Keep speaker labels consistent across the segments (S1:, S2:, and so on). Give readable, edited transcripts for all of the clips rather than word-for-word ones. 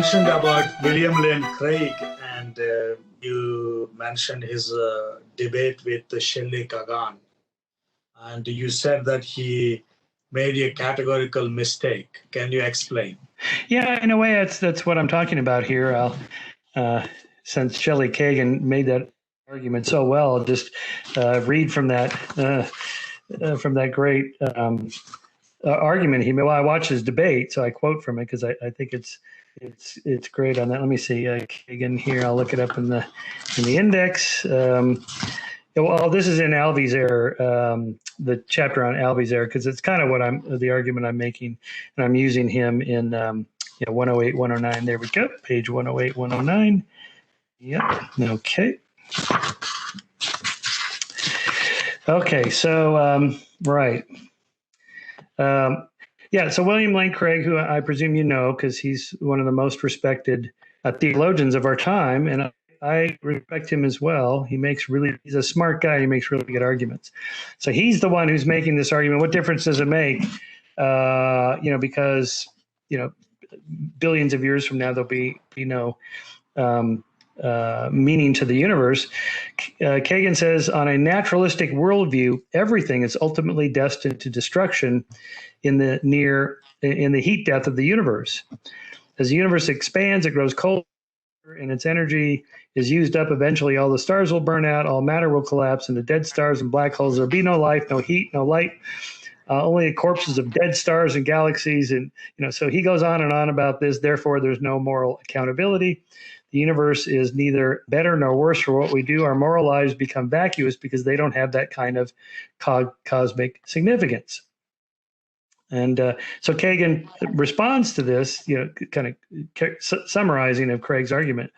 S1: mentioned about William Lane Craig, and you mentioned his debate with Shelley Kagan, and you said that he made a categorical mistake. Can you explain?
S2: Yeah, in a way, that's what I'm talking about here. Since Shelley Kagan made that argument so well, I'll just read from that great argument he made. Well, I watched his debate, so I quote from it because I think it's great on that. Let me see Kagan here. I'll look it up in the index. Well, this is in Alvey's error, the chapter on Alvey's error, because it's kind of the argument I'm making, and I'm using him in 108, 109. There we go, page 108, 109. Yep. Okay. Okay. So right. Yeah. So William Lane Craig, who I presume you know, because he's one of the most respected theologians of our time, and I respect him as well. He's a smart guy. He makes really good arguments. So he's the one who's making this argument. What difference does it make? Because billions of years from now there'll be no meaning to the universe. Kagan says, on a naturalistic worldview, everything is ultimately destined to destruction in the heat death of the universe. As the universe expands, it grows colder, and its energy is used up. Eventually, all the stars will burn out, all matter will collapse into dead stars and black holes. There'll be no life, no heat, no light, only corpses of dead stars and galaxies. And so he goes on and on about this. Therefore, there's no moral accountability. The universe is neither better nor worse for what we do. Our moral lives become vacuous because they don't have that kind of cosmic significance. And so Kagan responds to this, kind of summarizing of Craig's argument.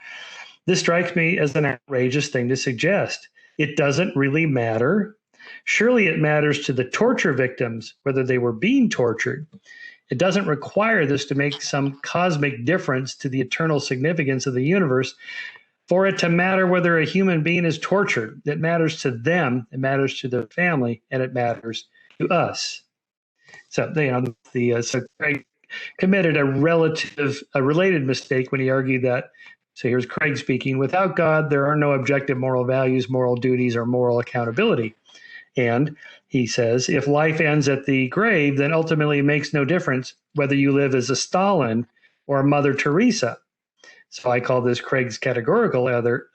S2: This strikes me as an outrageous thing to suggest. It doesn't really matter. Surely it matters to the torture victims whether they were being tortured. It doesn't require this to make some cosmic difference to the eternal significance of the universe for it to matter whether a human being is tortured. It matters to them, it matters to their family, and it matters to us. So, so Craig committed a related mistake when he argued that. So here's Craig speaking: without God, there are no objective moral values, moral duties, or moral accountability. And he says, if life ends at the grave, then ultimately it makes no difference whether you live as a Stalin or a Mother Teresa. So I call this Craig's categorical error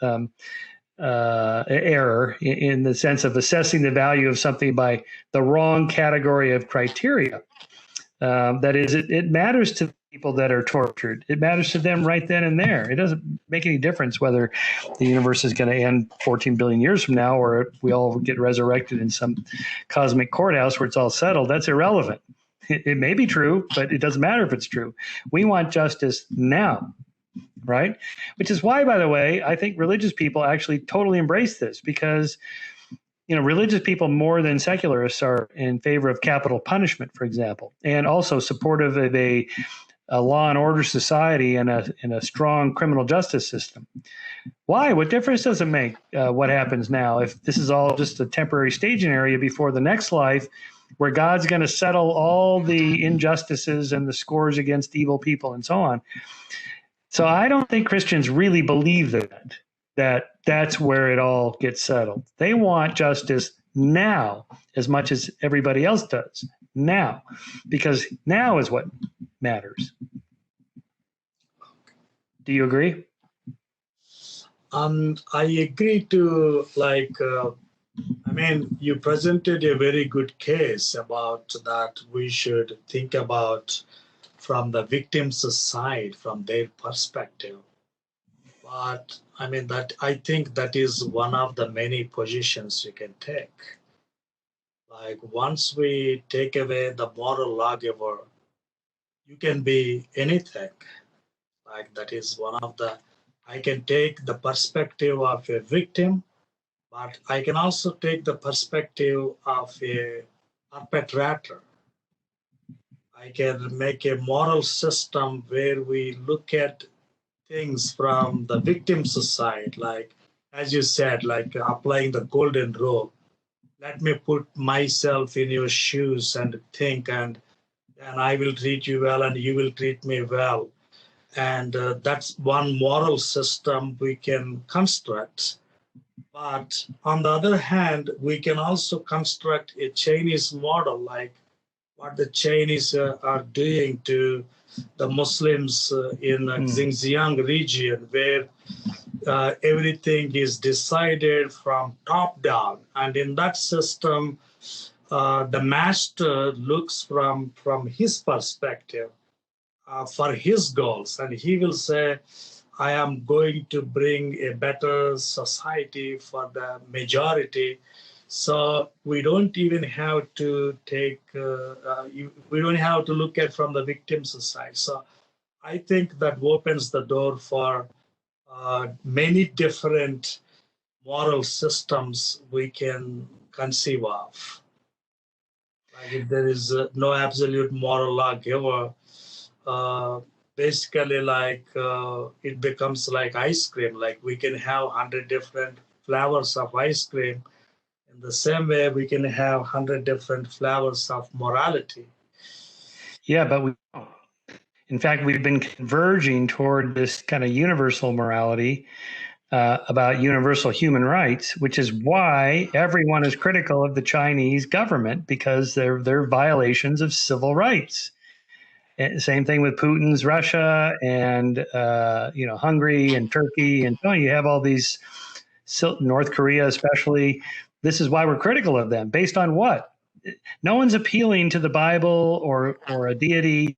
S2: in the sense of assessing the value of something by the wrong category of criteria. That is, it matters to the people that are tortured. It matters to them right then and there. It doesn't make any difference whether the universe is going to end 14 billion years from now or we all get resurrected in some cosmic courthouse where it's all settled. That's irrelevant. It may be true, but it doesn't matter if it's true. We want justice now, right? Which is why, by the way, I think religious people actually totally embrace this because religious people more than secularists are in favor of capital punishment, for example, and also supportive of a law and order society and a strong criminal justice system. Why? What difference does it make what happens now if this is all just a temporary staging area before the next life where God's going to settle all the injustices and the scores against evil people and so on? So I don't think Christians really believe that's where it all gets settled. They want justice now as much as everybody else does now, because now is what matters. Do you agree?
S1: I agree to you presented a very good case about that we should think about from the victim's side, from their perspective. But I think that is one of the many positions you can take. Like once we take away the moral lawgiver, you can be anything. Like that is one of the, I can take the perspective of a victim, but I can also take the perspective of a perpetrator. I can make a moral system where we look at things from the victim's side, like, as you said, like applying the golden rule. Let me put myself in your shoes and think, and I will treat you well and you will treat me well. And that's one moral system we can construct. But on the other hand, we can also construct a Chinese model, like what the Chinese are doing to the Muslims in Xinjiang region, where everything is decided from top down. And in that system, the master looks from his perspective for his goals, and he will say, I am going to bring a better society for the majority. So we don't even have to take, we don't have to look at from the victim's side. So I think that opens the door for many different moral systems we can conceive of. Like if there is no absolute moral lawgiver, uh, basically like it becomes like ice cream. Like we can have 100 different flavors of ice cream. In the same way, we can have 100 different flavors of morality.
S2: Yeah, but in fact, we've been converging toward this kind of universal morality about universal human rights, which is why everyone is critical of the Chinese government, because they're violations of civil rights. And same thing with Putin's Russia and Hungary and Turkey, and you have all these, North Korea especially. This is why we're critical of them. Based on what? No one's appealing to the Bible or a deity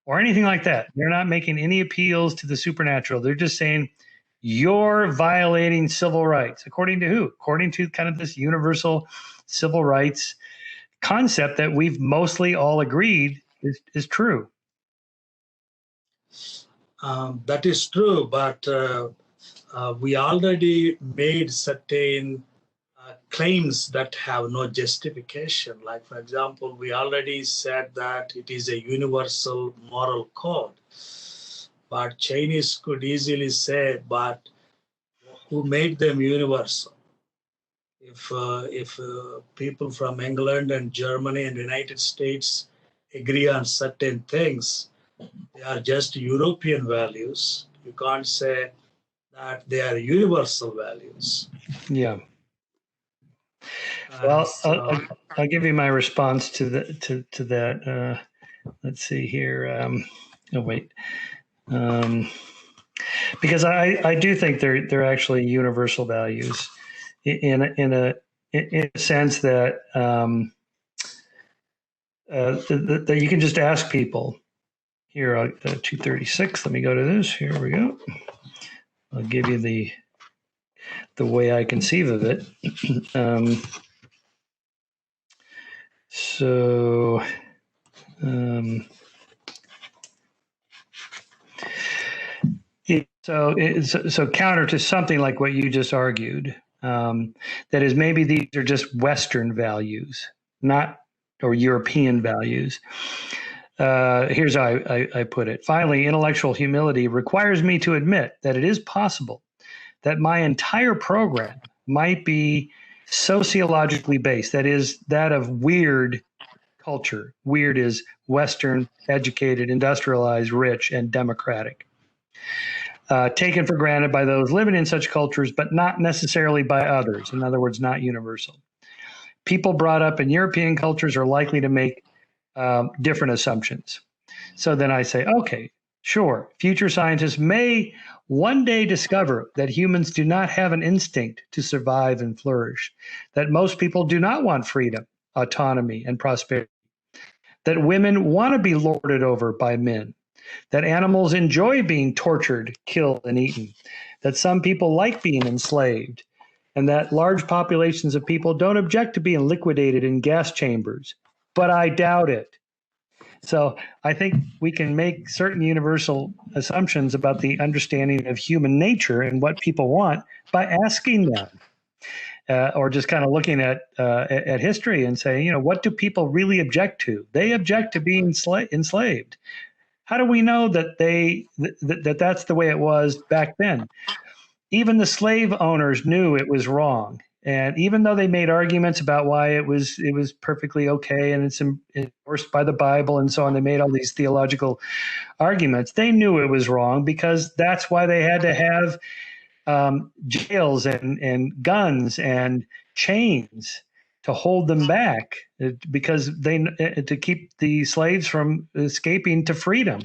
S2: or anything like that. They're not making any appeals to the supernatural. They're just saying, you're violating civil rights. According to who? According to kind of this universal civil rights concept that we've mostly all agreed is true.
S1: That is true, but we already made certain claims that have no justification. Like, for example, we already said that it is a universal moral code. But Chinese could easily say, but who made them universal? If people from England and Germany and United States agree on certain things, they are just European values. You can't say that they are universal values.
S2: Yeah. Well, I'll give you my response to that. Let's see here. Oh wait, because I do think they're actually universal values in a sense that that you can just ask people. Here, 236. Let me go to this. Here we go. I'll give you the way I conceive of it. So counter to something like what you just argued, that is, maybe these are just Western values, or European values. Here's how I put it. Finally, intellectual humility requires me to admit that it is possible that my entire program might be sociologically based. That is, that of weird culture. Weird is Western, educated, industrialized, rich, and democratic. Taken for granted by those living in such cultures, but not necessarily by others. In other words, not universal. People brought up in European cultures are likely to make different assumptions. So then I say, okay, sure, future scientists may one day discover that humans do not have an instinct to survive and flourish, that most people do not want freedom, autonomy, and prosperity, that women want to be lorded over by men, that animals enjoy being tortured, killed, and eaten, that some people like being enslaved, and that large populations of people don't object to being liquidated in gas chambers. But I doubt it. So I think we can make certain universal assumptions about the understanding of human nature and what people want by asking them, or just kind of looking at history and saying, what do people really object to? They object to being enslaved. How do we know that that's the way it was back then? Even the slave owners knew it was wrong. And even though they made arguments about why it was perfectly okay and it's endorsed by the Bible and so on, they made all these theological arguments. They knew it was wrong because that's why they had to have jails and guns and chains to hold them back because they to keep the slaves from escaping to freedom.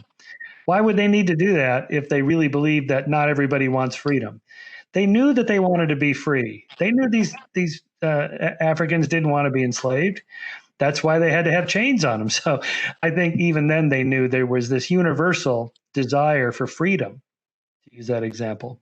S2: Why would they need to do that if they really believed that not everybody wants freedom? They knew that they wanted to be free. They knew these Africans didn't want to be enslaved. That's why they had to have chains on them. So I think even then they knew there was this universal desire for freedom, to use that example.